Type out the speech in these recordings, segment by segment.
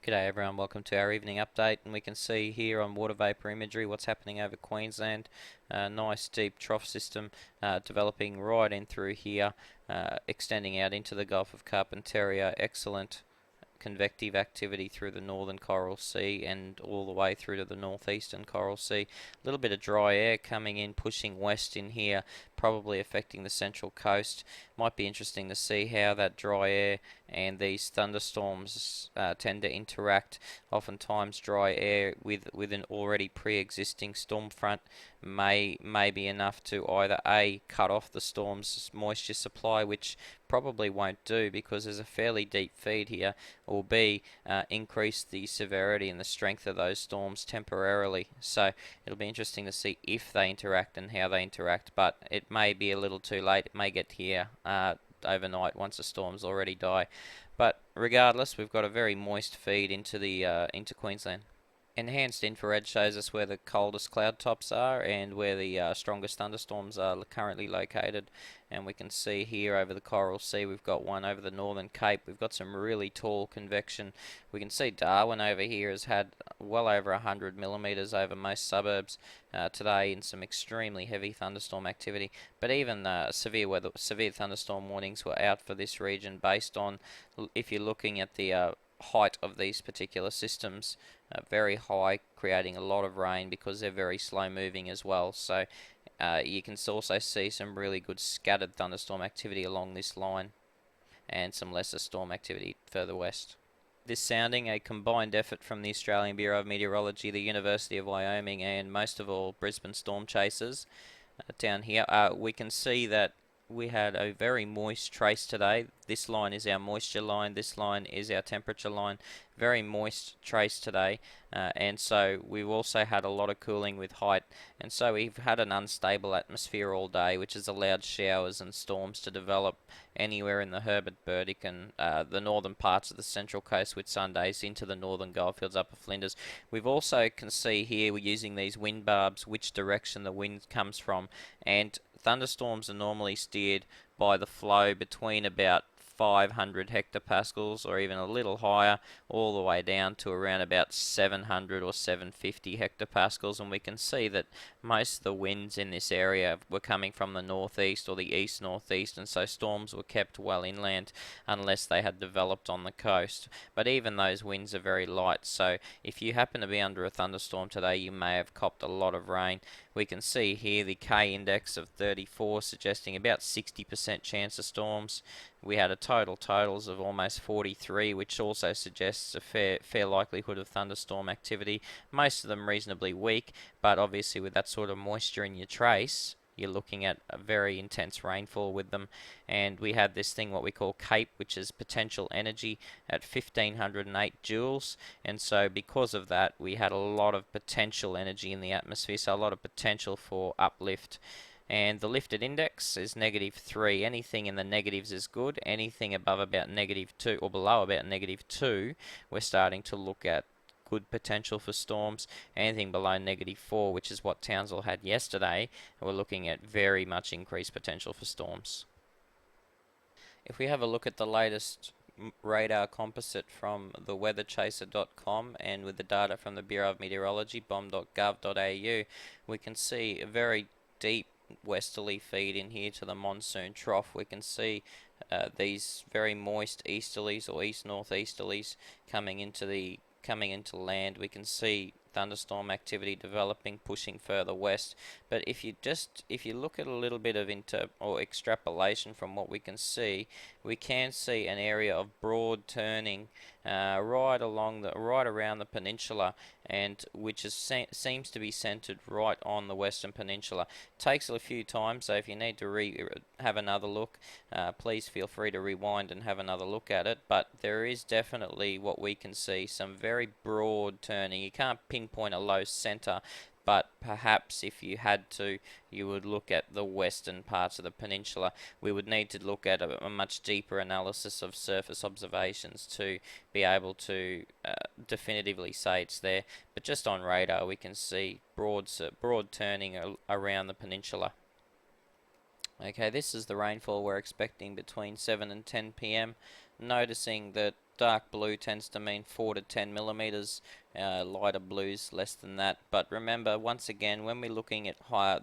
G'day everyone, welcome to our evening update, and we can see here on water vapour imagery what's happening over Queensland. Nice deep trough system developing right in through here, extending out into the Gulf of Carpentaria. Excellent convective activity through the northern Coral Sea and all the way through to the northeastern Coral Sea. A little bit of dry air coming in, pushing west in here, probably affecting the central coast. Might be interesting to see how that dry air and these thunderstorms tend to interact. Oftentimes dry air with an already pre-existing storm front may be enough to either A, cut off the storm's moisture supply, which probably won't do because there's a fairly deep feed here, or B, increase the severity and the strength of those storms temporarily. So it'll be interesting to see if they interact and how they interact, but it may be a little too late. It may get here overnight once the storms already die. But regardless, we've got a very moist feed into Queensland. Enhanced infrared shows us where the coldest cloud tops are and where the strongest thunderstorms are currently located. And we can see here over the Coral Sea, we've got one over the Northern Cape. We've got some really tall convection. We can see Darwin over here has had well over 100 millimetres over most suburbs today, in some extremely heavy thunderstorm activity. But even severe thunderstorm warnings were out for this region based on, if you're looking at the height of these particular systems, very high, creating a lot of rain because they're very slow moving as well. So you can also see some really good scattered thunderstorm activity along this line and some lesser storm activity further west. This sounding a combined effort from the Australian Bureau of Meteorology, the University of Wyoming, and most of all Brisbane Storm Chasers. Down here we can see that we had a very moist trace today. This line is our moisture line, this line is our temperature line. Very moist trace today, and so we've also had a lot of cooling with height, and so we've had an unstable atmosphere all day, which has allowed showers and storms to develop anywhere in the Herbert Burdick and the northern parts of the central coast, with Sundays into the northern Goldfields, Upper Flinders. We've also can see here, we're using these wind barbs, which direction the wind comes from, and thunderstorms are normally steered by the flow between about 500 hectopascals or even a little higher, all the way down to around about 700 or 750 hectopascals, and we can see that most of the winds in this area were coming from the northeast or the east-northeast, and so storms were kept well inland unless they had developed on the coast. But even those winds are very light, so if you happen to be under a thunderstorm today, you may have copped a lot of rain. We can see here the K index of 34, suggesting about 60% chance of storms. We had a totals of almost 43, which also suggests a fair likelihood of thunderstorm activity. Most of them reasonably weak, but obviously with that sort of moisture in your trace, you're looking at a very intense rainfall with them. And we had this thing what we call CAPE, which is potential energy at 1508 joules, and so because of that we had a lot of potential energy in the atmosphere, so a lot of potential for uplift. And the lifted index is -3. Anything in the negatives is good. Anything above about -2 or below about -2, we're starting to look at good potential for storms. Anything below -4, which is what Townsville had yesterday, we're looking at very much increased potential for storms. If we have a look at the latest radar composite from the weatherchaser.com and with the data from the Bureau of Meteorology, bom.gov.au, we can see a very deep westerly feed in here to the monsoon trough. We can see these very moist easterlies or east-northeasterlies coming into land. We can see thunderstorm activity developing, pushing further west. But if you look at a little bit of extrapolation from what we can see an area of broad turning right around the peninsula, and which seems to be centered right on the Western Peninsula. Takes a few times, so if you need to have another look, please feel free to rewind and have another look at it. But there is definitely, what we can see, some very broad turning. You can't pinpoint a low center, but perhaps if you had to, you would look at the western parts of the peninsula. We would need to look at a much deeper analysis of surface observations to be able to definitively say it's there. But just on radar, we can see broad turning around the peninsula. Okay, this is the rainfall we're expecting between 7 and 10 p.m. Noticing that Dark blue tends to mean 4 to 10 millimeters, lighter blues less than that. But remember, once again, when we're looking at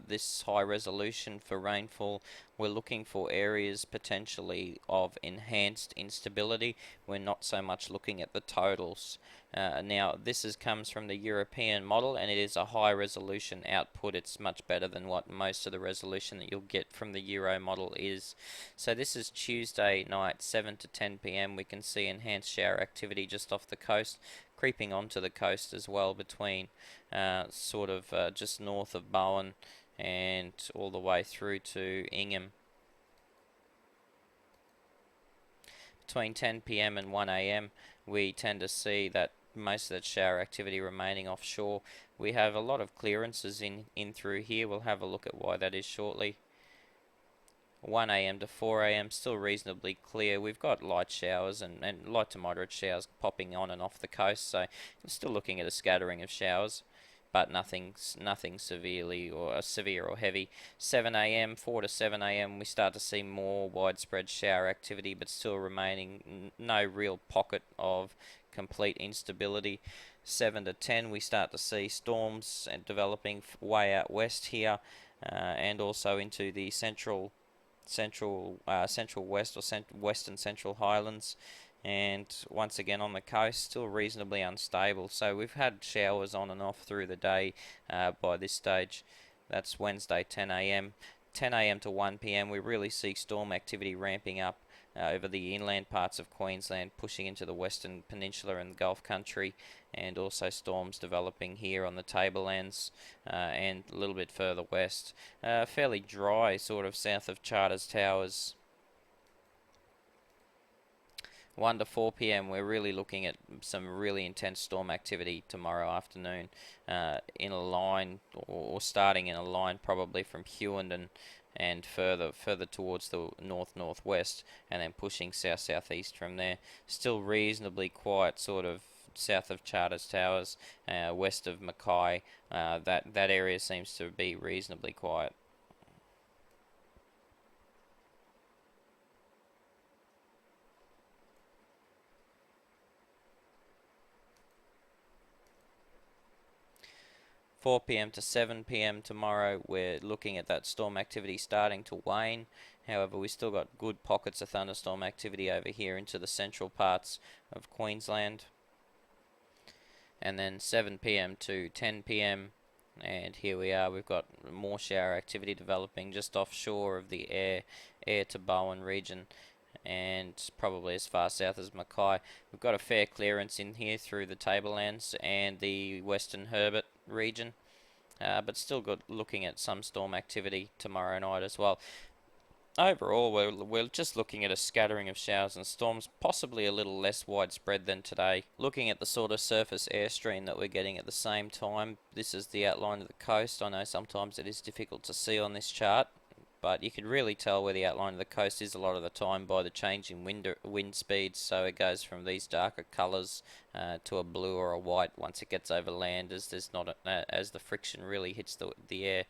this high resolution for rainfall, we're looking for areas potentially of enhanced instability. We're not so much looking at the totals. Now, comes from the European model, and it is a high resolution output. It's much better than what most of the resolution that you'll get from the Euro model is. So this is Tuesday night, 7 to 10 p.m. We can see enhanced shower activity just off the coast, creeping onto the coast as well, between just north of Bowen and all the way through to Ingham. Between 10 p.m. and 1 a.m. we tend to see that most of that shower activity remaining offshore. We have a lot of clearances in through here. We'll have a look at why that is shortly. 1 a.m. to 4 a.m. still reasonably clear. We've got light showers and light to moderate showers popping on and off the coast, so we're still looking at a scattering of showers, but nothing severely or severe or heavy. 7 a.m., 4 to 7 a.m. we start to see more widespread shower activity, but still remaining no real pocket of complete instability. 7 to 10 we start to see storms and developing way out west here, and also into the central west or western central highlands, and once again on the coast still reasonably unstable. So we've had showers on and off through the day by this stage. That's Wednesday 10 a.m. 10 a.m. to 1 p.m. we really see storm activity ramping up over the inland parts of Queensland, pushing into the Western Peninsula and the Gulf Country, and also storms developing here on the tablelands and a little bit further west. Fairly dry sort of south of Charters Towers. 1 to 4 p.m. we're really looking at some really intense storm activity tomorrow afternoon, in a line or starting in a line probably from Hughenden and further towards the northwest, and then pushing southeast from there. Still reasonably quiet sort of south of Charters Towers, west of Mackay. That area seems to be reasonably quiet. Four p.m. to 7 p.m. tomorrow, we're looking at that storm activity starting to wane. However, we still got good pockets of thunderstorm activity over here into the central parts of Queensland. And then 7 p.m. to 10 p.m. and here we are, we've got more shower activity developing just offshore of the Ayr to Bowen region, and probably as far south as Mackay. We've got a fair clearance in here through the tablelands and the Western Herbert region, but still looking at some storm activity tomorrow night as well. Overall, we're just looking at a scattering of showers and storms, possibly a little less widespread than today. Looking at the sort of surface airstream that we're getting at the same time, this is the outline of the coast. I know sometimes it is difficult to see on this chart, but you can really tell where the outline of the coast is a lot of the time by the change in wind speeds. So it goes from these darker colours to a blue or a white once it gets over land, as there's not as the friction really hits the air.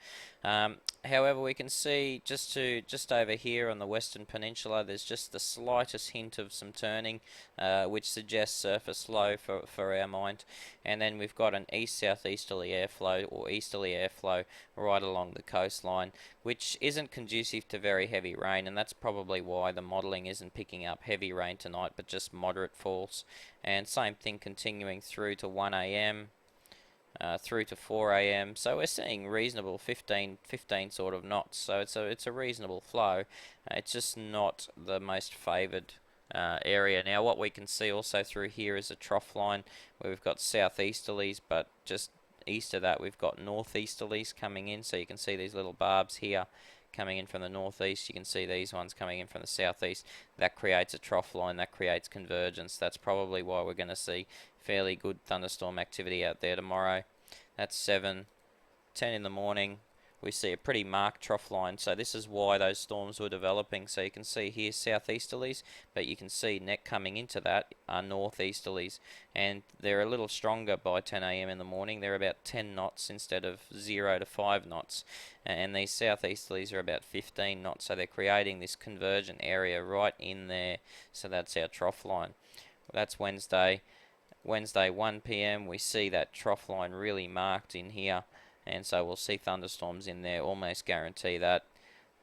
However, we can see just over here on the Western Peninsula, there's just the slightest hint of some turning, which suggests surface low for our mind. And then we've got an east-southeasterly airflow or easterly airflow right along the coastline, which isn't conducive to very heavy rain, and that's probably why the modelling isn't picking up heavy rain tonight, but just moderate falls. And same thing continuing through to 1 a.m. Through to 4 a.m. So we're seeing reasonable 15 sort of knots. So it's a reasonable flow. It's just not the most favoured area. Now what we can see also through here is a trough line where we've got southeasterlies, but just east of that we've got northeasterlies coming in. So you can see these little barbs here coming in from the northeast. You can see these ones coming in from the southeast. That creates a trough line, that creates convergence. That's probably why we're going to see fairly good thunderstorm activity out there tomorrow. That's 7, 10 in the morning. We see a pretty marked trough line, so this is why those storms were developing. So you can see here southeasterlies, but you can see net coming into that are northeasterlies, and they're a little stronger by 10 a.m. in the morning. They're about 10 knots instead of 0 to 5 knots, and these southeasterlies are about 15 knots, so they're creating this convergent area right in there. So that's our trough line. That's Wednesday. Wednesday 1 p.m. we see that trough line really marked in here, and so we'll see thunderstorms in there, almost guarantee that.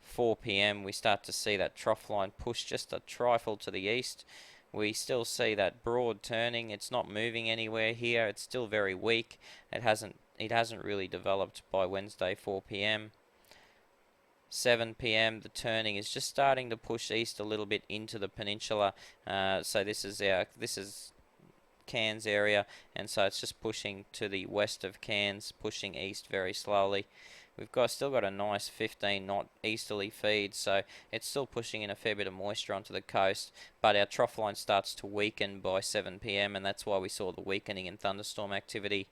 4 p.m. we start to see that trough line push just a trifle to the east. We still see that broad turning. It's not moving anywhere here. It's still very weak. It hasn't really developed by Wednesday 4 p.m. 7 p.m. the turning is just starting to push east a little bit into the peninsula. So this is Cairns area, and so it's just pushing to the west of Cairns, pushing east very slowly. We've still got a nice 15 knot easterly feed, so it's still pushing in a fair bit of moisture onto the coast, but our trough line starts to weaken by 7 p.m. and that's why we saw the weakening in thunderstorm activity.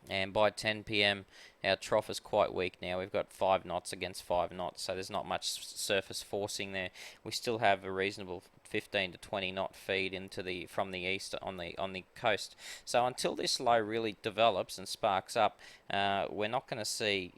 And by 10 p.m. our trough is quite weak now. We've got 5 knots against 5 knots, so there's not much surface forcing there. We still have a reasonable 15 to 20 knot feed from the east on the coast. So until this low really develops and sparks up, we're not going to see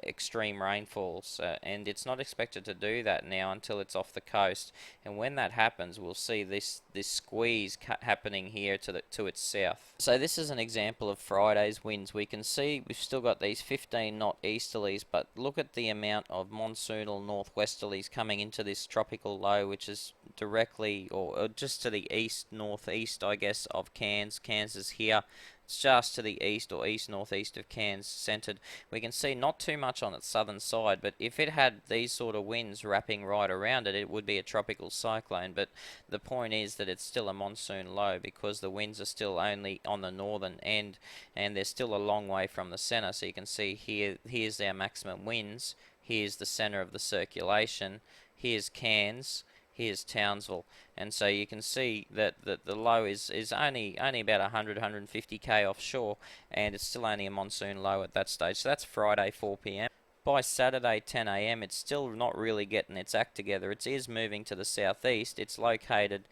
extreme rainfalls, and it's not expected to do that now until it's off the coast. And when that happens, we'll see this squeeze happening here to its south. So this is an example of Friday's winds. We can see we've still got these 15 knot easterlies, but look at the amount of monsoonal northwesterlies coming into this tropical low, which is directly or just to the east northeast, I guess, of Cairns. Cairns is here. It's just to the east or east-northeast of Cairns centred. We can see not too much on its southern side, but if it had these sort of winds wrapping right around it, it would be a tropical cyclone. But the point is that it's still a monsoon low because the winds are still only on the northern end, and they're still a long way from the centre. So you can see here's our maximum winds, here's the centre of the circulation, here's Cairns, here's Townsville, and so you can see that the low is only about 150k offshore, and it's still only a monsoon low at that stage. So that's Friday 4 p.m. By Saturday 10 a.m. it's still not really getting its act together. It is moving to the southeast. It's located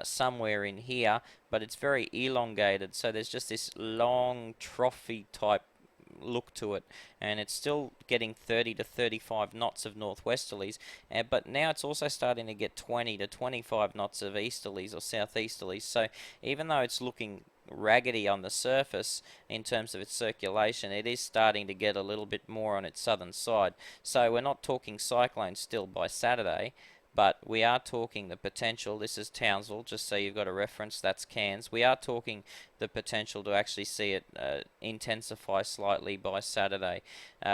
somewhere in here, but it's very elongated, so there's just this long trophy type look to it, and it's still getting 30 to 35 knots of northwesterlies, but now it's also starting to get 20 to 25 knots of easterlies or southeasterlies. So even though it's looking raggedy on the surface in terms of its circulation, it is starting to get a little bit more on its southern side. So we're not talking cyclone still by Saturday, but we are talking the potential. This is Townsville, just so you've got a reference. That's Cairns. We are talking the potential to actually see it intensify slightly by Saturday.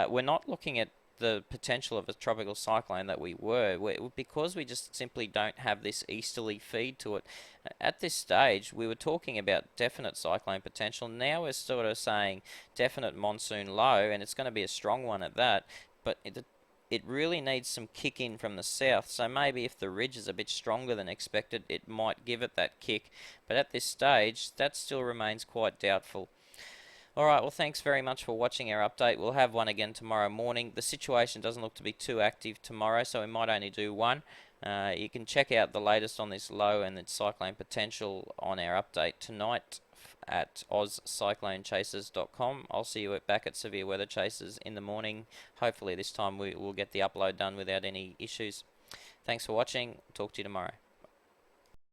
We're not looking at the potential of a tropical cyclone that we were, because we just simply don't have this easterly feed to it. At this stage, we were talking about definite cyclone potential. Now we're sort of saying definite monsoon low, and it's going to be a strong one at that, but it really needs some kick in from the south. So maybe if the ridge is a bit stronger than expected, it might give it that kick. But at this stage, that still remains quite doubtful. Alright, well, thanks very much for watching our update. We'll have one again tomorrow morning. The situation doesn't look to be too active tomorrow, so we might only do one. You can check out the latest on this low and its cyclone potential on our update tonight at ozcyclonechasers.com. I'll see you back at Severe Weather Chasers in the morning. Hopefully this time we will get the upload done without any issues. Thanks for watching. Talk to you tomorrow.